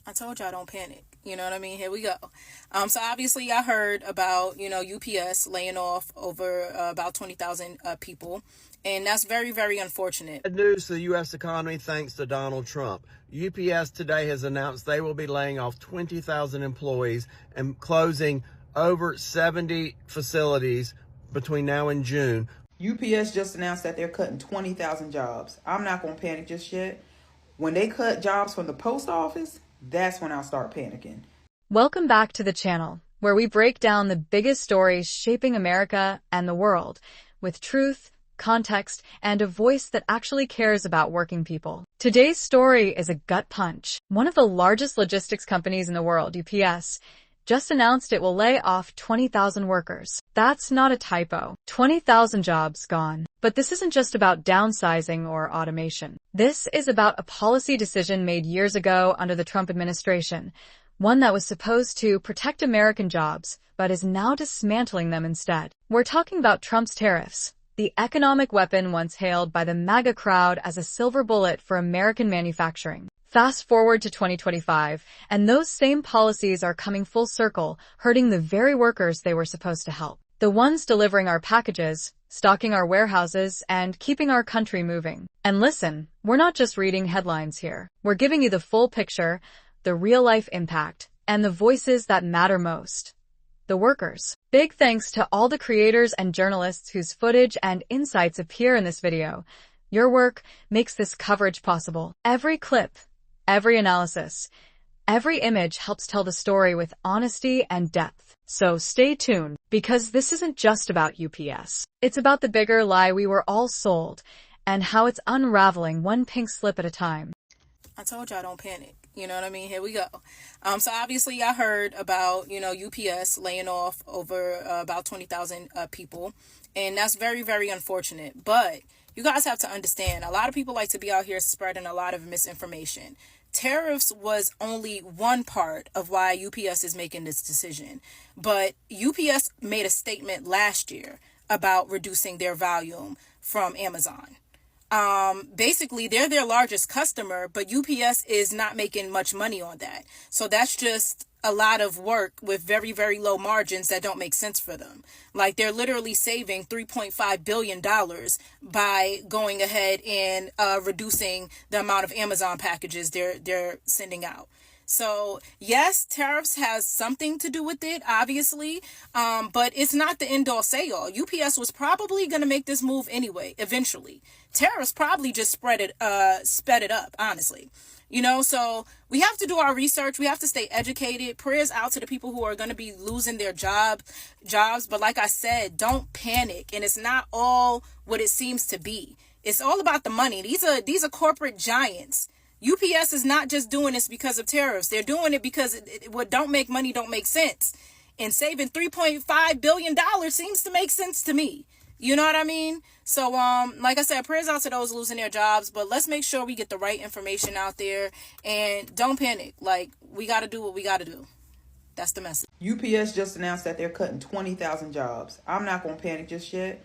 I told y'all don't panic. You know what I mean? Here we go. So obviously I heard about, UPS laying off over about 20,000 people. And that's very, very unfortunate. Good news to the U.S. economy thanks to Donald Trump. UPS today has announced they will be laying off 20,000 employees and closing over 70 facilities between now and June. UPS just announced that they're cutting 20,000 jobs. I'm not going to panic just yet. When they cut jobs from the post office, that's when I'll start panicking. Welcome back to the channel, where we break down the biggest stories shaping America and the world with truth, context, and a voice that actually cares about working people. Today's story is a gut punch. One of the largest logistics companies in the world, UPS, just announced it will lay off 20,000 workers. That's not a typo. 20,000 jobs gone. But this isn't just about downsizing or automation. This is about a policy decision made years ago under the Trump administration, one that was supposed to protect American jobs, but is now dismantling them instead. We're talking about Trump's tariffs, the economic weapon once hailed by the MAGA crowd as a silver bullet for American manufacturing. Fast forward to 2025, and those same policies are coming full circle, hurting the very workers they were supposed to help. The ones delivering our packages, stocking our warehouses, and keeping our country moving. And listen, we're not just reading headlines here. We're giving you the full picture, the real-life impact, and the voices that matter most. The workers. Big thanks to all the creators and journalists whose footage and insights appear in this video. Your work makes this coverage possible. Every clip, every analysis, every image helps tell the story with honesty and depth. So stay tuned, because this isn't just about UPS. It's about the bigger lie we were all sold, and how it's unraveling one pink slip at a time. I told y'all don't panic. You know what I mean? Here we go. So obviously I heard about, UPS laying off over about 20,000 people. And that's very, very unfortunate. But you guys have to understand, a lot of people like to be out here spreading a lot of misinformation. Tariffs was only one part of why UPS is making this decision. But UPS made a statement last year about reducing their volume from Amazon. Basically they're their largest customer, but UPS is not making much money on that. So that's just a lot of work with very, very low margins that don't make sense for them. Like, they're literally saving $3.5 billion by going ahead and reducing the amount of Amazon packages they're sending out. So yes, tariffs has something to do with it, obviously, but it's not the end all say all. UPS was probably going to make this move anyway, eventually. Tariffs probably just sped it up, honestly. So we have to do our research. We have to stay educated. Prayers out to the people who are going to be losing their jobs. But like I said, don't panic. And it's not all what it seems to be. It's all about the money. These are corporate giants. UPS is not just doing this because of tariffs. They're doing it because what don't make money don't make sense. And saving $3.5 billion seems to make sense to me. You know what I mean? So, like I said, prayers out to those losing their jobs, but let's make sure we get the right information out there and don't panic. Like, we got to do what we got to do. That's the message. UPS just announced that they're cutting 20,000 jobs. I'm not going to panic just yet.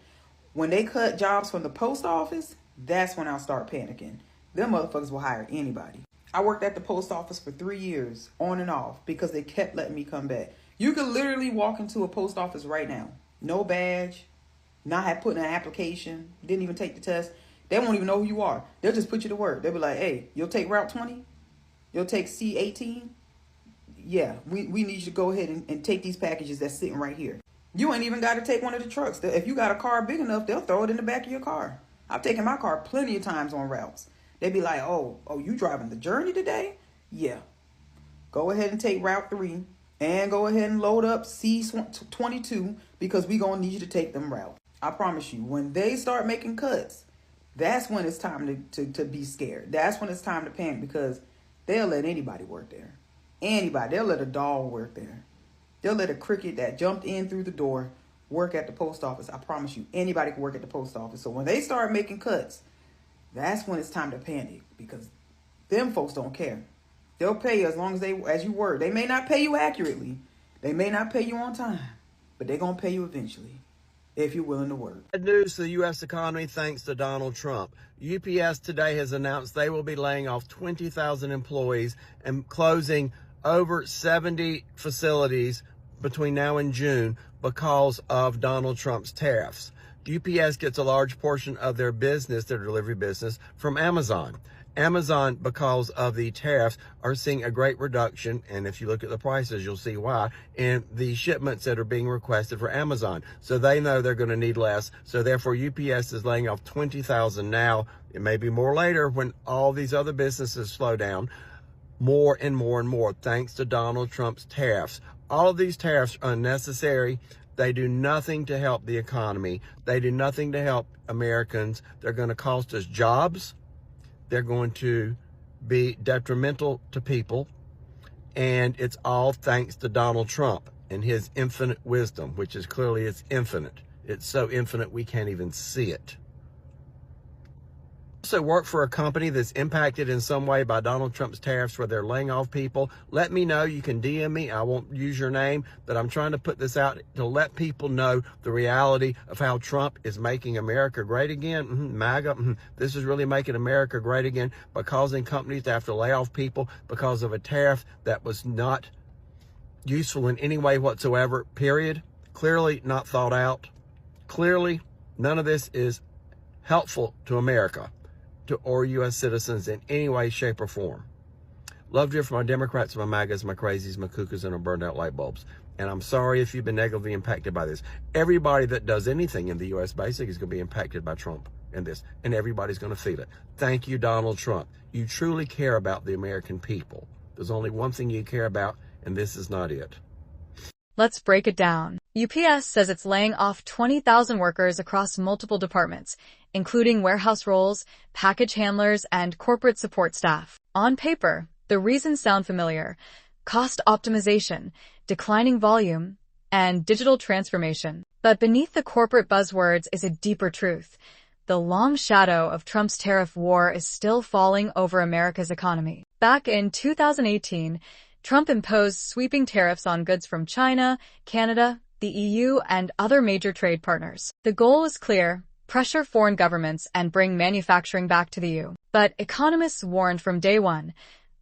When they cut jobs from the post office, that's when I'll start panicking. Them motherfuckers will hire anybody. I worked at the post office for 3 years, on and off, because they kept letting me come back. You could literally walk into a post office right now. No badge, not have put in an application, didn't even take the test. They won't even know who you are. They'll just put you to work. They'll be like, hey, you'll take Route 20? You'll take C18? Yeah, we need you to go ahead and take these packages that's sitting right here. You ain't even got to take one of the trucks. If you got a car big enough, they'll throw it in the back of your car. I've taken my car plenty of times on routes. They'd be like, oh, you driving the Journey today? Yeah. Go ahead and take Route 3 and go ahead and load up C22 because we going to need you to take them route. I promise you, when they start making cuts, that's when it's time to be scared. That's when it's time to panic, because they'll let anybody work there. Anybody. They'll let a dog work there. They'll let a cricket that jumped in through the door work at the post office. I promise you, anybody can work at the post office. So when they start making cuts, that's when it's time to panic, because them folks don't care. They'll pay you as long as you work. They may not pay you accurately. They may not pay you on time, but they're going to pay you eventually. if you're willing to work. Good news to the U.S. economy thanks to Donald Trump. UPS today has announced they will be laying off 20,000 employees and closing over 70 facilities between now and June because of Donald Trump's tariffs. UPS gets a large portion of their business, their delivery business, from Amazon. Amazon, because of the tariffs, are seeing a great reduction, and if you look at the prices, you'll see why, in the shipments that are being requested for Amazon. So they know they're going to need less, so therefore UPS is laying off 20,000 now. It may be more later when all these other businesses slow down, more and more and more, thanks to Donald Trump's tariffs. All of these tariffs are unnecessary. They do nothing to help the economy. They do nothing to help Americans. They're going to cost us jobs. They're going to be detrimental to people. And it's all thanks to Donald Trump and his infinite wisdom, which is clearly it's infinite. It's so infinite we can't even see it. Also work for a company that's impacted in some way by Donald Trump's tariffs where they're laying off people. Let me know. You can DM me. I won't use your name, but I'm trying to put this out to let people know the reality of how Trump is making America great again. MAGA. This is really making America great again by causing companies to have to lay off people because of a tariff that was not useful in any way whatsoever, period. Clearly not thought out. Clearly, none of this is helpful to America or U.S. citizens in any way, shape, or form. Love to hear from my Democrats, my MAGAs, my crazies, my cuckoos, and my burned out light bulbs. And I'm sorry if you've been negatively impacted by this. Everybody that does anything in the U.S. basic is going to be impacted by Trump and this, and everybody's going to feel it. Thank you, Donald Trump. You truly care about the American people. There's only one thing you care about, and this is not it. Let's break it down. UPS says it's laying off 20,000 workers across multiple departments, including warehouse roles, package handlers, and corporate support staff. On paper, the reasons sound familiar: cost optimization, declining volume, and digital transformation. But beneath the corporate buzzwords is a deeper truth. The long shadow of Trump's tariff war is still falling over America's economy. Back in 2018, Trump imposed sweeping tariffs on goods from China, Canada, the EU, and other major trade partners. The goal was clear: pressure foreign governments and bring manufacturing back to the EU. But economists warned from day one,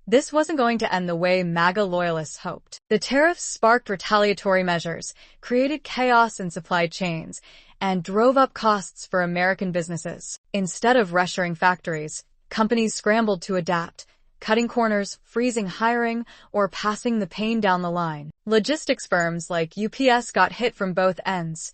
this wasn't going to end the way MAGA loyalists hoped. The tariffs sparked retaliatory measures, created chaos in supply chains, and drove up costs for American businesses. Instead of reshoring factories, companies scrambled to adapt, cutting corners, freezing hiring, or passing the pain down the line. Logistics firms like UPS got hit from both ends: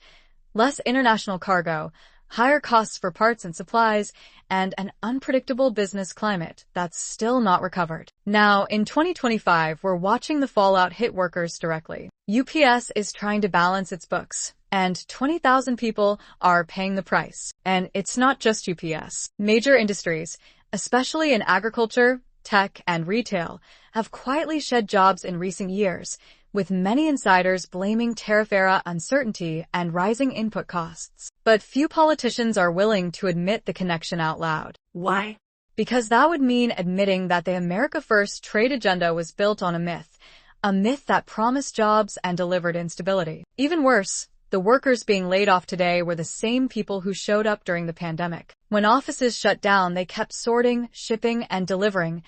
less international cargo, higher costs for parts and supplies, and an unpredictable business climate that's still not recovered. Now, in 2025, we're watching the fallout hit workers directly. UPS is trying to balance its books, and 20,000 people are paying the price. And it's not just UPS. Major industries, especially in agriculture, tech, and retail, have quietly shed jobs in recent years, with many insiders blaming tariff-era uncertainty and rising input costs. But few politicians are willing to admit the connection out loud. Why? Because that would mean admitting that the America First trade agenda was built on a myth that promised jobs and delivered instability. Even worse, the workers being laid off today were the same people who showed up during the pandemic. When offices shut down, they kept sorting, shipping, and delivering,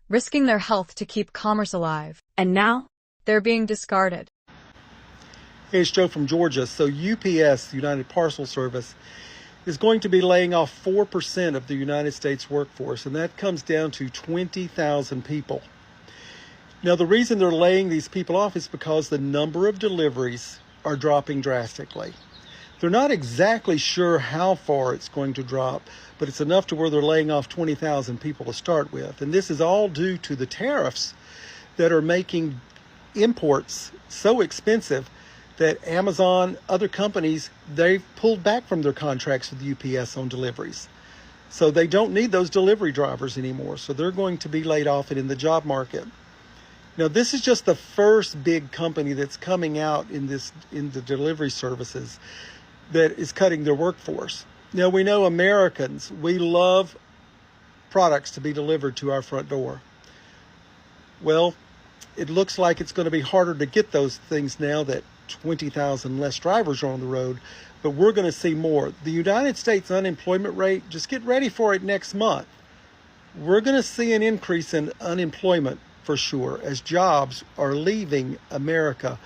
risking their health to keep commerce alive. And now, they're being discarded. Hey, it's Joe from Georgia. So UPS, United Parcel Service, is going to be laying off 4% of the United States workforce, and that comes down to 20,000 people. Now, the reason they're laying these people off is because the number of deliveries are dropping drastically. They're not exactly sure how far it's going to drop, but it's enough to where they're laying off 20,000 people to start with. And this is all due to the tariffs that are making imports so expensive that Amazon, other companies, they've pulled back from their contracts with UPS on deliveries. So they don't need those delivery drivers anymore. So they're going to be laid off and in the job market. Now, this is just the first big company that's coming out in the delivery services that is cutting their workforce. Now, we know Americans, we love products to be delivered to our front door. Well, it looks like it's going to be harder to get those things now that 20,000 less drivers are on the road, but we're going to see more. The United States unemployment rate, just get ready for it next month. We're going to see an increase in unemployment for sure as jobs are leaving America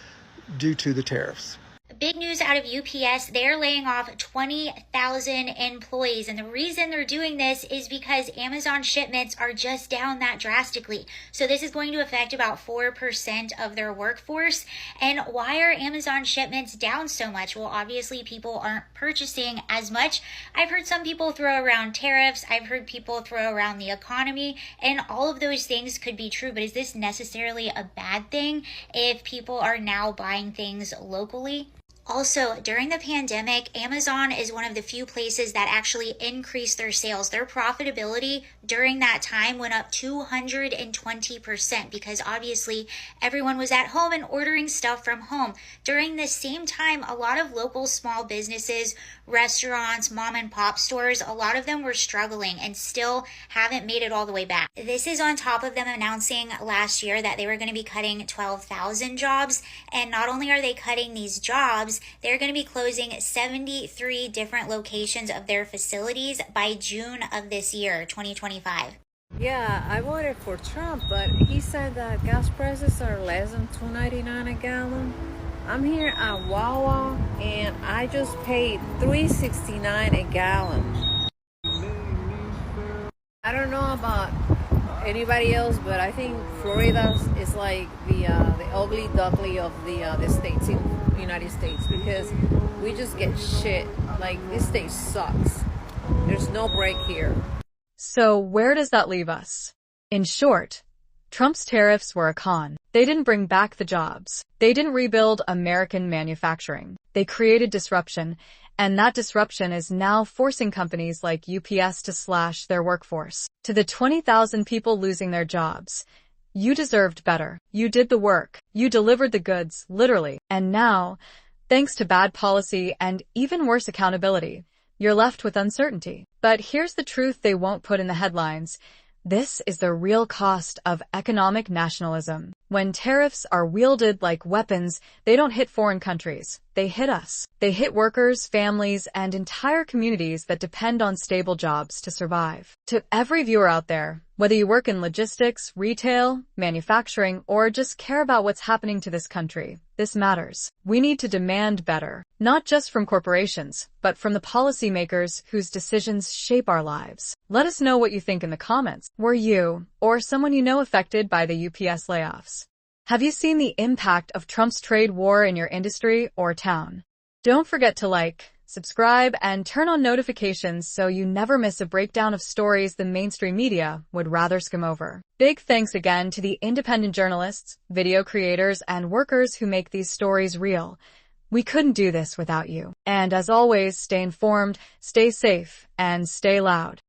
due to the tariffs. Big news out of UPS, they're laying off 20,000 employees. And the reason they're doing this is because Amazon shipments are just down that drastically. So this is going to affect about 4% of their workforce. And why are Amazon shipments down so much? Well, obviously people aren't purchasing as much. I've heard some people throw around tariffs. I've heard people throw around the economy, and all of those things could be true. But is this necessarily a bad thing if people are now buying things locally? Also, during the pandemic, Amazon is one of the few places that actually increased their sales. Their profitability during that time went up 220% because obviously everyone was at home and ordering stuff from home. During this same time, a lot of local small businesses, restaurants, mom and pop stores, a lot of them were struggling and still haven't made it all the way back. This is on top of them announcing last year that they were going to be cutting 12,000 jobs. And not only are they cutting these jobs, they're going to be closing 73 different locations of their facilities by June of this year, 2025. Yeah, I voted for Trump, but he said that gas prices are less than $2.99 a gallon. I'm here at Wawa and I just paid $3.69 a gallon. I don't know about anybody else, but I think Florida is like the ugly duckling of the states in the United States, because we just get shit. Like, this state sucks. There's no break here. So where does that leave us? In short, Trump's tariffs were a con. They didn't bring back the jobs. They didn't rebuild American manufacturing. They created disruption, and that disruption is now forcing companies like UPS to slash their workforce. To the 20,000 people losing their jobs, you deserved better. You did the work. You delivered the goods, literally. And now, thanks to bad policy and even worse accountability, you're left with uncertainty. But here's the truth they won't put in the headlines. This is the real cost of economic nationalism. When tariffs are wielded like weapons, they don't hit foreign countries. They hit us. They hit workers, families, and entire communities that depend on stable jobs to survive. To every viewer out there, whether you work in logistics, retail, manufacturing, or just care about what's happening to this country, this matters. We need to demand better, not just from corporations, but from the policymakers whose decisions shape our lives. Let us know what you think in the comments. Were you, or someone you know, affected by the UPS layoffs? Have you seen the impact of Trump's trade war in your industry or town? Don't forget to like, subscribe, and turn on notifications so you never miss a breakdown of stories the mainstream media would rather skim over. Big thanks again to the independent journalists, video creators, and workers who make these stories real. We couldn't do this without you. And as always, stay informed, stay safe, and stay loud.